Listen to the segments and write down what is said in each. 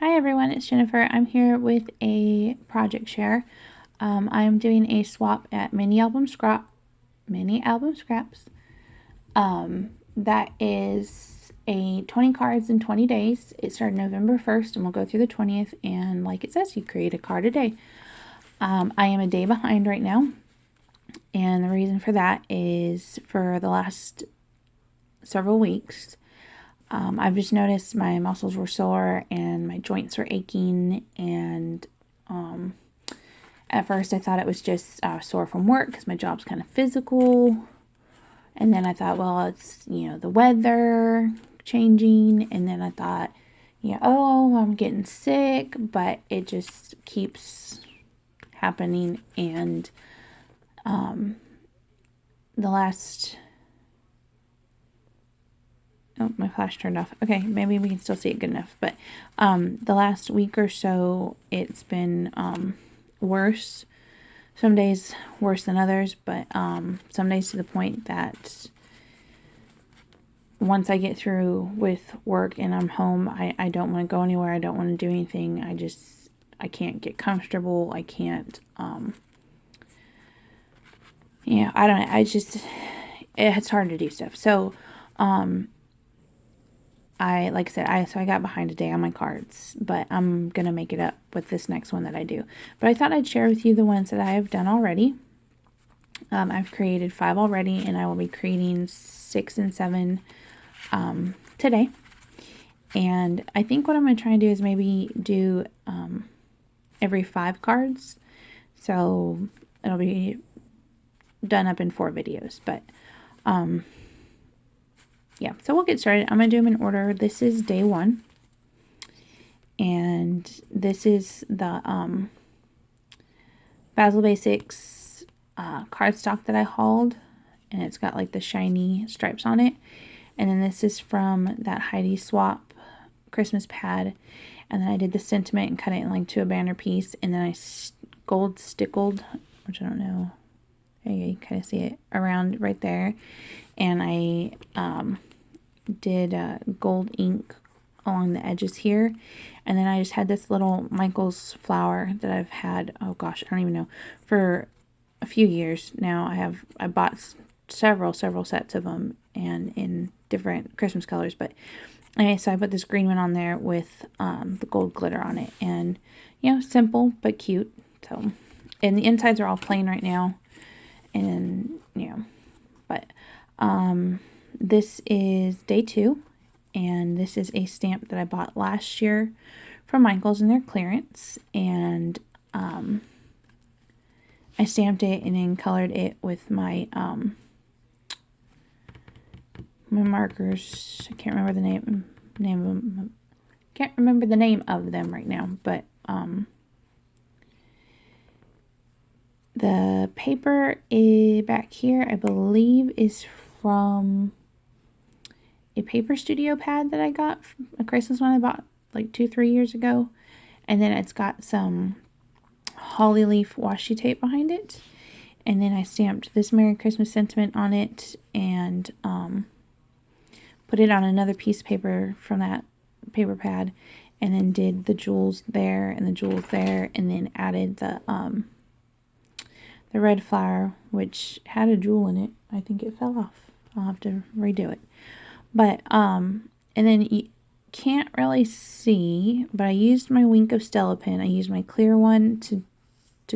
Hi everyone, it's Jennifer. I'm here with a project share. I'm doing a swap at Mini Album Scraps. That is a 20 cards in 20 days. It started November 1st and we'll go through the 20th, and like it says, you create a card a day. I am a day behind right now, and the reason for that is for the last several weeks I've just noticed my muscles were sore and my joints were aching, and at first I thought it was just sore from work because my job's kind of physical, and then I thought, well, it's the weather changing, and then I thought, oh, I'm getting sick, but it just keeps happening. And the last oh, my flash turned off. Okay, maybe we can still see it good enough. But the last week or so, it's been worse. Some days worse than others, but some days to the point that once I get through with work and I'm home, I don't want to go anywhere. I don't want to do anything. I can't get comfortable. I can't, I don't know. It's hard to do stuff. So, like I said, I got behind a day on my cards, but I'm going to make it up with this next one that I do. But I thought I'd share with you the ones that I have done already. I've created 5 already, and I will be creating 6 and 7 today. And I think what I'm going to try and do is maybe do every 5 cards. So it'll be done up in 4 videos. But yeah, so we'll get started. I'm going to do them in order. This is day 1. And this is the Bazzill Basics cardstock that I hauled. And it's got like the shiny stripes on it. And then this is from that Heidi Swap Christmas pad. And then I did the sentiment and cut it in like to a banner piece. And then I gold stickled, which I don't know. There you kind of see it around right there. And I did gold ink along the edges here. And then I just had this little Michael's flower that I've had, oh gosh, I don't even know, for a few years now. I bought several sets of them, and in different Christmas colors. But anyway, so I put this green one on there with the gold glitter on it. And, simple but cute. So, and the insides are all plain right now. And, but this is day 2, and this is a stamp that I bought last year from Michael's in their clearance, and I stamped it and then colored it with my my markers. I can't remember the name of them. Can't remember the name of them right now, but the paper back here, I believe, is from a Paper Studio pad that I got, a Christmas one I bought like 2-3 years ago. And then it's got some holly leaf washi tape behind it. And then I stamped this Merry Christmas sentiment on it, and put it on another piece of paper from that paper pad, and then did the jewels there and the jewels there, and then added the red flower, which had a jewel in it. I think it fell off. I'll have to redo it. But, and then you can't really see, but I used my Wink of Stella pen. I used my clear one to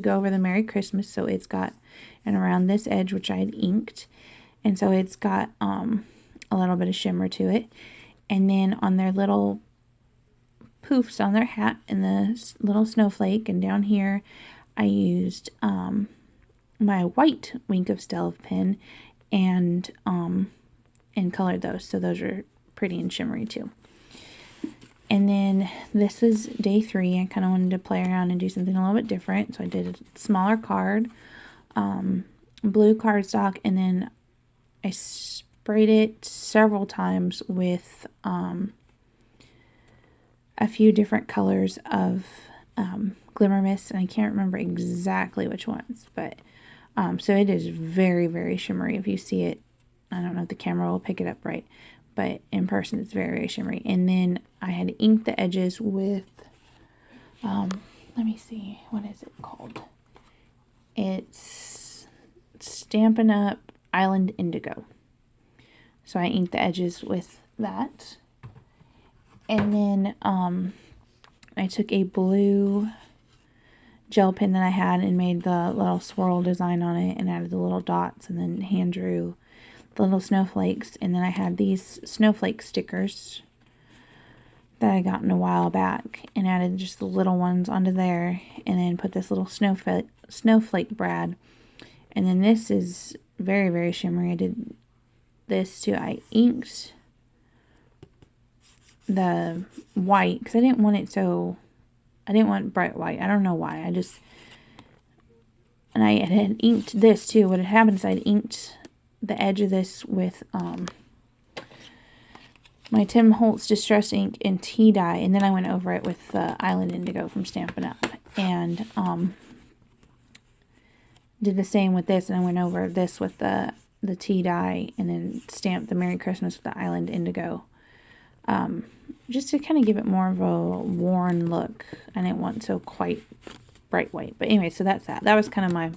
go over the Merry Christmas. So it's got, and around this edge, which I had inked. And so it's got a little bit of shimmer to it. And then on their little poofs on their hat and the little snowflake, and down here, I used my white Wink of Stella pen and colored those. So those are pretty and shimmery too. And then this is day 3. I kind of wanted to play around and do something a little bit different. So I did a smaller card, blue cardstock, and then I sprayed it several times with a few different colors of Glimmer Mist, and I can't remember exactly which ones, but so it is very, very shimmery. If you see it, I don't know if the camera will pick it up right, but in person it's very, very shimmery. And then I had inked the edges with Let me see, what is it called? It's Stampin' Up! Island Indigo. So I inked the edges with that. And then I took a blue gel pen that I had and made the little swirl design on it and added the little dots and then hand drew the little snowflakes. And then I had these snowflake stickers that I got in a while back and added just the little ones onto there and then put this little snowflake brad. And then this is very, very shimmery. I did this too. I inked the white because I didn't want it so, I didn't want bright white. I don't know why. And I had inked this too. What had happened is I'd inked the edge of this with my Tim Holtz Distress ink and tea dye, and then I went over it with the Island Indigo from Stampin' Up! And did the same with this, and I went over this with the tea dye, and then stamped the Merry Christmas with the Island Indigo. Just to kind of give it more of a worn look. I didn't want so quite bright white. But anyway, so that's that. That was kind of my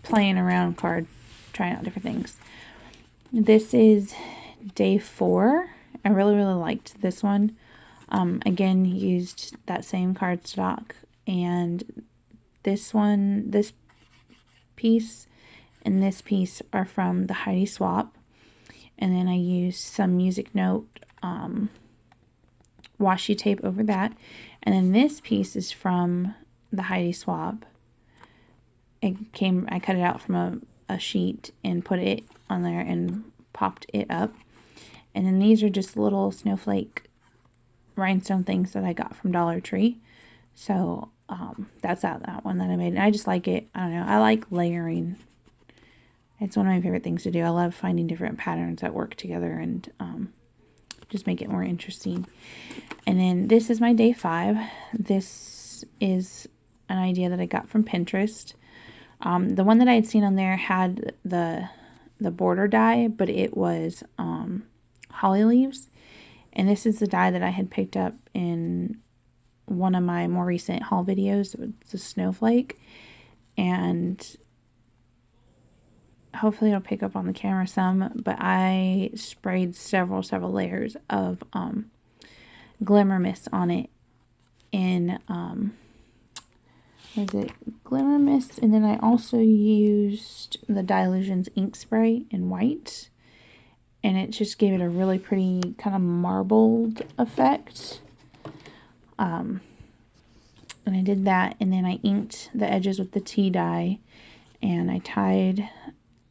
playing around card, trying out different things. This is day 4. I really, really liked this one. Again, used that same cardstock. And this one, this piece and this piece are from the Heidi Swap. And then I used some Music Note washi tape over that. And then this piece is from the Heidi Swap. I cut it out from a sheet and put it on there and popped it up. And then these are just little snowflake rhinestone things that I got from Dollar Tree. So that's that one that I made. And I just like it. I don't know. I like layering. It's one of my favorite things to do. I love finding different patterns that work together and just make it more interesting. And then this is my day 5. This is an idea that I got from Pinterest. The one that I had seen on there had the border die, but it was holly leaves. And this is the die that I had picked up in one of my more recent haul videos. It's a snowflake. And hopefully it'll pick up on the camera some, but I sprayed several layers of Glimmer Mist on it in what is it, Glimmer Mist, and then I also used the Dylusions ink spray in white, and it just gave it a really pretty kind of marbled effect. And I did that, and then I inked the edges with the tea dye, and I tied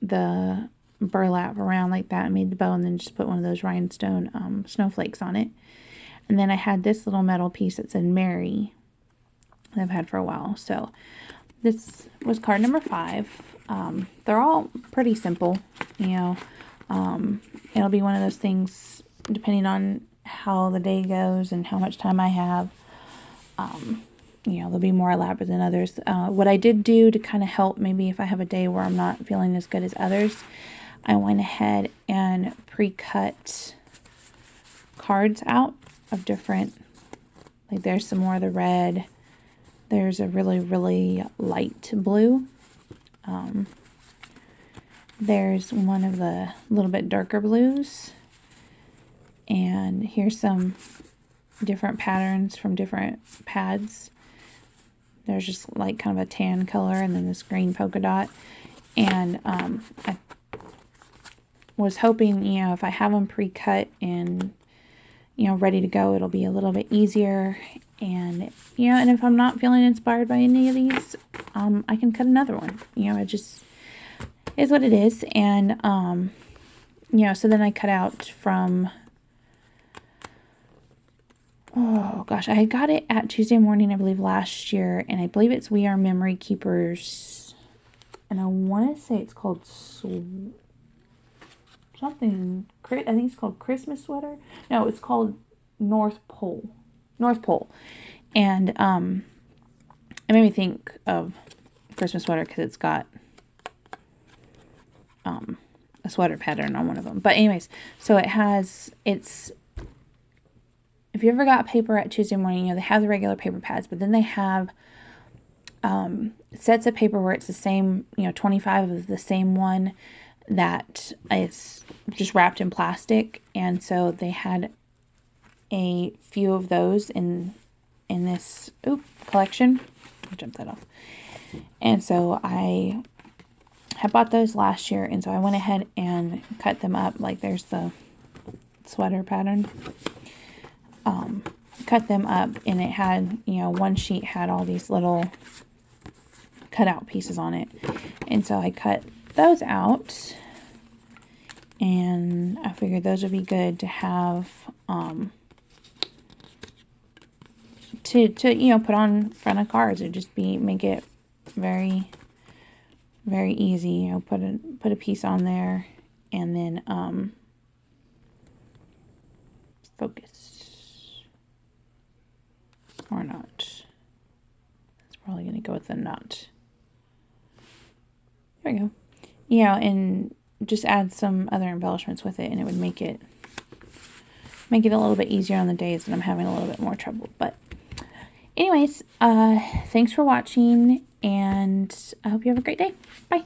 the burlap around like that and made the bow, and then just put one of those rhinestone snowflakes on it. And then I had this little metal piece that said Mary that I've had for a while. So this was card number 5. They're all pretty simple, you know. It'll be one of those things depending on how the day goes and how much time I have. You know, they'll be more elaborate than others. What I did do to kind of help maybe if I have a day where I'm not feeling as good as others, I went ahead and pre-cut cards out of different, like there's some more of the red. There's a really, really light blue. There's one of the little bit darker blues. And here's some different patterns from different pads. There's just like kind of a tan color and then this green polka dot. And I was hoping, you know, if I have them pre-cut and, you know, ready to go, it'll be a little bit easier. And, you know, and if I'm not feeling inspired by any of these, I can cut another one. You know, it just is what it is. And, you know, so then I cut out from, oh gosh, I got it at Tuesday Morning, I believe, last year. And I believe it's We Are Memory Keepers. And I want to say it's called something, I think it's called Christmas Sweater. No, it's called North Pole. And it made me think of Christmas sweater because it's got a sweater pattern on one of them. But anyways, so it's if you ever got paper at Tuesday Morning, you know, they have the regular paper pads, but then they have sets of paper where it's the same, you know, 25 of the same one that is just wrapped in plastic. And so they had a few of those in this collection. I'll jump that off. And so I had bought those last year, and so I went ahead and cut them up. Like there's the sweater pattern. Cut them up, and it had, you know, one sheet had all these little cutout pieces on it. And so I cut those out, and I figured those would be good to have to you know, put on front of cards. It'd just make it very, very easy. You know, put a piece on there, and then focus or not. It's probably gonna go with the not. There we go. Yeah, and just add some other embellishments with it, and it would make it a little bit easier on the days that I'm having a little bit more trouble. But anyways, thanks for watching, and I hope you have a great day. Bye.